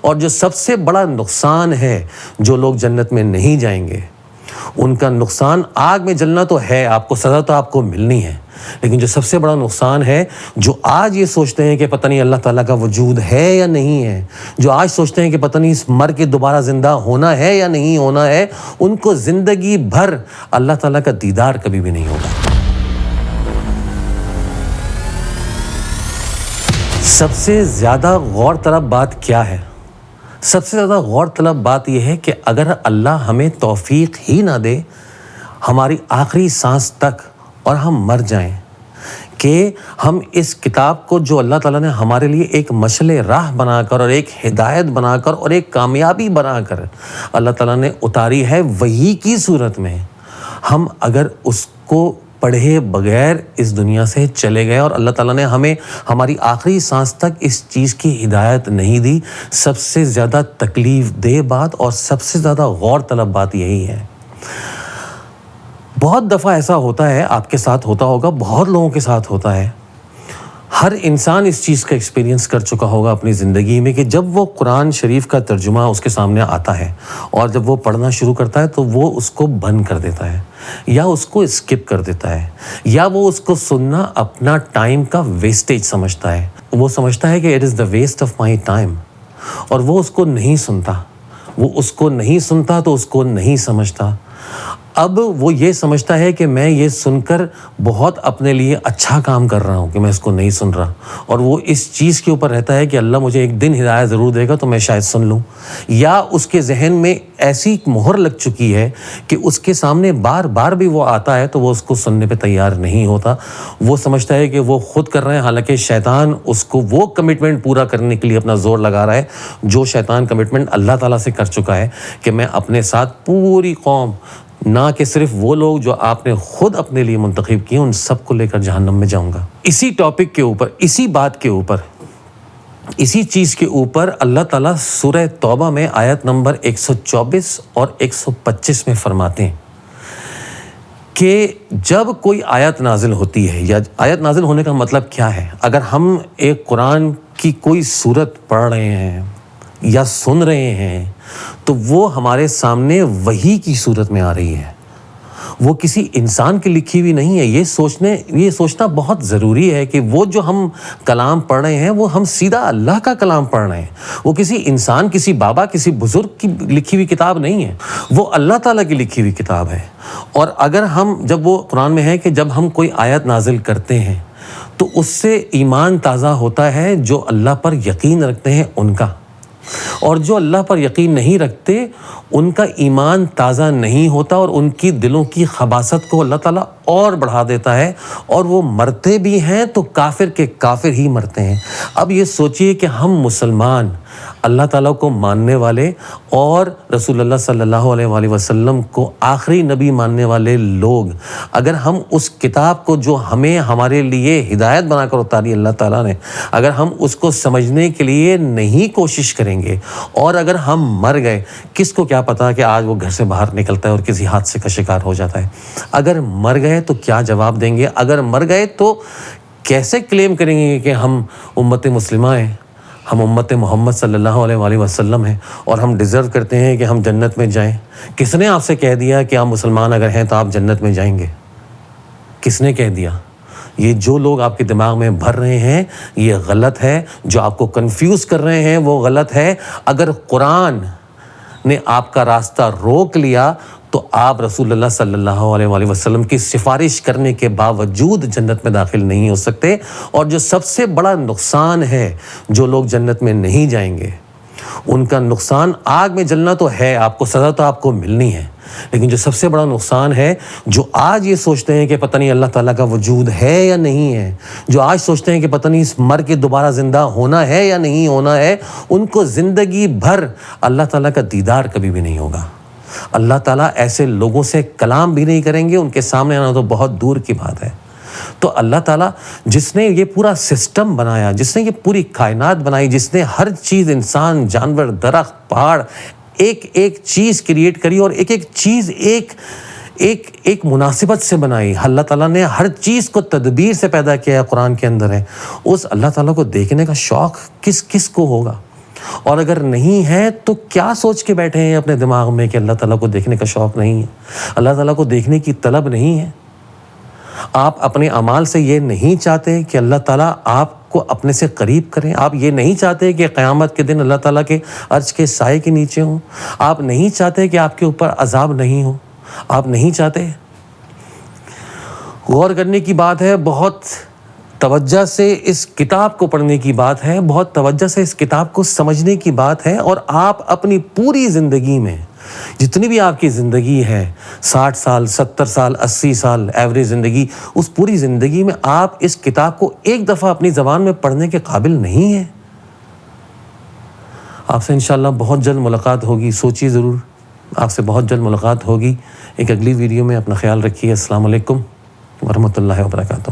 اور جو سب سے بڑا نقصان ہے جو لوگ جنت میں نہیں جائیں گے، ان کا نقصان آگ میں جلنا تو ہے، آپ کو سزا تو آپ کو ملنی ہے، لیکن جو سب سے بڑا نقصان ہے جو آج یہ سوچتے ہیں کہ پتہ نہیں اللہ تعالیٰ کا وجود ہے یا نہیں ہے، جو آج سوچتے ہیں کہ پتہ نہیں اس مر کے دوبارہ زندہ ہونا ہے یا نہیں ہونا ہے، ان کو زندگی بھر اللہ تعالیٰ کا دیدار کبھی بھی نہیں ہوگا۔ سب سے زیادہ غور طلب بات کیا ہے؟ سب سے زیادہ غور طلب بات یہ ہے کہ اگر اللہ ہمیں توفیق ہی نہ دے ہماری آخری سانس تک اور ہم مر جائیں کہ ہم اس کتاب کو جو اللہ تعالیٰ نے ہمارے لیے ایک مشعل راہ بنا کر اور ایک ہدایت بنا کر اور ایک کامیابی بنا کر اللہ تعالیٰ نے اتاری ہے وحی کی صورت میں، ہم اگر اس کو پڑھے بغیر اس دنیا سے چلے گئے اور اللہ تعالیٰ نے ہمیں ہماری آخری سانس تک اس چیز کی ہدایت نہیں دی، سب سے زیادہ تکلیف دہ بات اور سب سے زیادہ غور طلب بات یہی ہے۔ بہت دفعہ ایسا ہوتا ہے، آپ کے ساتھ ہوتا ہوگا، بہت لوگوں کے ساتھ ہوتا ہے، ہر انسان اس چیز کا ایکسپیرینس کر چکا ہوگا اپنی زندگی میں کہ جب وہ قرآن شریف کا ترجمہ اس کے سامنے آتا ہے اور جب وہ پڑھنا شروع کرتا ہے تو وہ اس کو بند کر دیتا ہے یا اس کو اسکپ کر دیتا ہے یا وہ اس کو سننا اپنا ٹائم کا ویسٹیج سمجھتا ہے، وہ سمجھتا ہے کہ it is the waste of my time, اور وہ اس کو نہیں سنتا، وہ اس کو نہیں سنتا تو اس کو نہیں سمجھتا۔ اب وہ یہ سمجھتا ہے کہ میں یہ سن کر بہت اپنے لیے اچھا کام کر رہا ہوں کہ میں اس کو نہیں سن رہا، اور وہ اس چیز کے اوپر رہتا ہے کہ اللہ مجھے ایک دن ہدایت ضرور دے گا تو میں شاید سن لوں، یا اس کے ذہن میں ایسی مہر لگ چکی ہے کہ اس کے سامنے بار بار بھی وہ آتا ہے تو وہ اس کو سننے پہ تیار نہیں ہوتا، وہ سمجھتا ہے کہ وہ خود کر رہے ہیں، حالانکہ شیطان اس کو وہ کمٹمنٹ پورا کرنے کے لیے اپنا زور لگا رہا ہے جو شیطان کمٹمنٹ اللہ تعالیٰ سے کر چکا ہے کہ میں اپنے ساتھ پوری قوم، نہ کہ صرف وہ لوگ جو آپ نے خود اپنے لیے منتخب کیے، ان سب کو لے کر جہنم میں جاؤں گا۔ اسی ٹاپک کے اوپر، اسی بات کے اوپر، اسی چیز کے اوپر اللہ تعالیٰ سورہ توبہ میں آیت نمبر 124 اور 125 میں فرماتے ہیں کہ جب کوئی آیت نازل ہوتی ہے، یا آیت نازل ہونے کا مطلب کیا ہے، اگر ہم ایک قرآن کی کوئی سورت پڑھ رہے ہیں یا سن رہے ہیں تو وہ ہمارے سامنے وحی کی صورت میں آ رہی ہے، وہ کسی انسان کی لکھی ہوئی نہیں ہے۔ یہ سوچنا بہت ضروری ہے کہ وہ جو ہم کلام پڑھ رہے ہیں وہ ہم سیدھا اللہ کا کلام پڑھ رہے ہیں، وہ کسی انسان، کسی بابا، کسی بزرگ کی لکھی ہوئی کتاب نہیں ہے، وہ اللہ تعالیٰ کی لکھی ہوئی کتاب ہے۔ اور اگر ہم، جب وہ قرآن میں ہے کہ جب ہم کوئی آیت نازل کرتے ہیں تو اس سے ایمان تازہ ہوتا ہے جو اللہ پر یقین رکھتے ہیں ان کا، اور جو اللہ پر یقین نہیں رکھتے ان کا ایمان تازہ نہیں ہوتا، اور ان کی دلوں کی خباثت کو اللہ تعالیٰ اور بڑھا دیتا ہے، اور وہ مرتے بھی ہیں تو کافر کے کافر ہی مرتے ہیں۔ اب یہ سوچئے کہ ہم مسلمان، اللہ تعالیٰ کو ماننے والے اور رسول اللہ صلی اللہ علیہ وآلہ وسلم کو آخری نبی ماننے والے لوگ، اگر ہم اس کتاب کو جو ہمیں ہمارے لیے ہدایت بنا کر اتاری اللہ تعالیٰ نے، اگر ہم اس کو سمجھنے کے لیے نہیں کوشش کریں گے، اور اگر ہم مر گئے، کس کو کیا پتا کہ آج وہ گھر سے باہر نکلتا ہے اور کسی حادثے کا شکار ہو جاتا ہے، اگر مر گئے تو کیا جواب دیں گے؟ اگر مر گئے تو کیسے کلیم کریں گے کہ ہم امت مسلمہ ہیں، ہم امت محمد صلی اللہ علیہ وآلہ وسلم ہیں اور ہم ڈیزرو کرتے ہیں کہ ہم جنت میں جائیں؟ کس نے آپ سے کہہ دیا کہ آپ مسلمان اگر ہیں تو آپ جنت میں جائیں گے؟ کس نے کہہ دیا؟ یہ جو لوگ آپ کے دماغ میں بھر رہے ہیں یہ غلط ہے، جو آپ کو کنفیوز کر رہے ہیں وہ غلط ہے۔ اگر قرآن نے آپ کا راستہ روک لیا تو آپ رسول اللہ صلی اللہ علیہ وآلہ وسلم کی سفارش کرنے کے باوجود جنت میں داخل نہیں ہو سکتے، اور جو سب سے بڑا نقصان ہے جو لوگ جنت میں نہیں جائیں گے، ان کا نقصان آگ میں جلنا تو ہے، آپ کو سزا تو آپ کو ملنی ہے، لیکن جو سب سے بڑا نقصان ہے جو آج یہ سوچتے ہیں کہ پتہ نہیں اللہ تعالیٰ کا وجود ہے یا نہیں ہے، جو آج سوچتے ہیں کہ پتہ نہیں اس مر کے دوبارہ زندہ ہونا ہے یا نہیں ہونا ہے، ان کو زندگی بھر اللہ تعالیٰ کا دیدار کبھی بھی نہیں ہوگا۔ اللہ تعالیٰ ایسے لوگوں سے کلام بھی نہیں کریں گے، ان کے سامنے آنا تو بہت دور کی بات ہے۔ تو اللہ تعالیٰ جس نے یہ پورا سسٹم بنایا، جس نے یہ پوری کائنات بنائی، جس نے ہر چیز، انسان، جانور، درخت، پہاڑ، ایک ایک چیز کریٹ کری، اور ایک ایک چیز ایک مناسبت سے بنائی، اللہ تعالیٰ نے ہر چیز کو تدبیر سے پیدا کیا ہے، قرآن کے اندر ہے، اس اللہ تعالیٰ کو دیکھنے کا شوق کس کس کو ہوگا؟ اور اگر نہیں ہے تو کیا سوچ کے بیٹھے ہیں اپنے دماغ میں کہ اللہ تعالیٰ کو دیکھنے کا شوق نہیں ہے، اللہ تعالیٰ کو دیکھنے کی طلب نہیں ہے؟ آپ اپنے اعمال سے یہ نہیں چاہتے کہ اللہ تعالیٰ آپ کو اپنے سے قریب کریں؟ آپ یہ نہیں چاہتے کہ قیامت کے دن اللہ تعالیٰ کے عرش کے سائے کے نیچے ہوں؟ آپ نہیں چاہتے کہ آپ کے اوپر عذاب نہیں ہو؟ آپ نہیں چاہتے؟ غور کرنے کی بات ہے، بہت توجہ سے اس کتاب کو پڑھنے کی بات ہے، بہت توجہ سے اس کتاب کو سمجھنے کی بات ہے، اور آپ اپنی پوری زندگی میں جتنی بھی آپ کی زندگی ہے، 60 سال، 70 سال، 80 سال ایوریج زندگی، اس پوری زندگی میں آپ اس کتاب کو ایک دفعہ اپنی زبان میں پڑھنے کے قابل نہیں ہیں۔ آپ سے انشاءاللہ بہت جلد ملاقات ہوگی، سوچیے ضرور، آپ سے بہت جلد ملاقات ہوگی ایک اگلی ویڈیو میں۔ اپنا خیال رکھیے۔ السلام علیکم ورحمۃ اللہ وبرکاتہ۔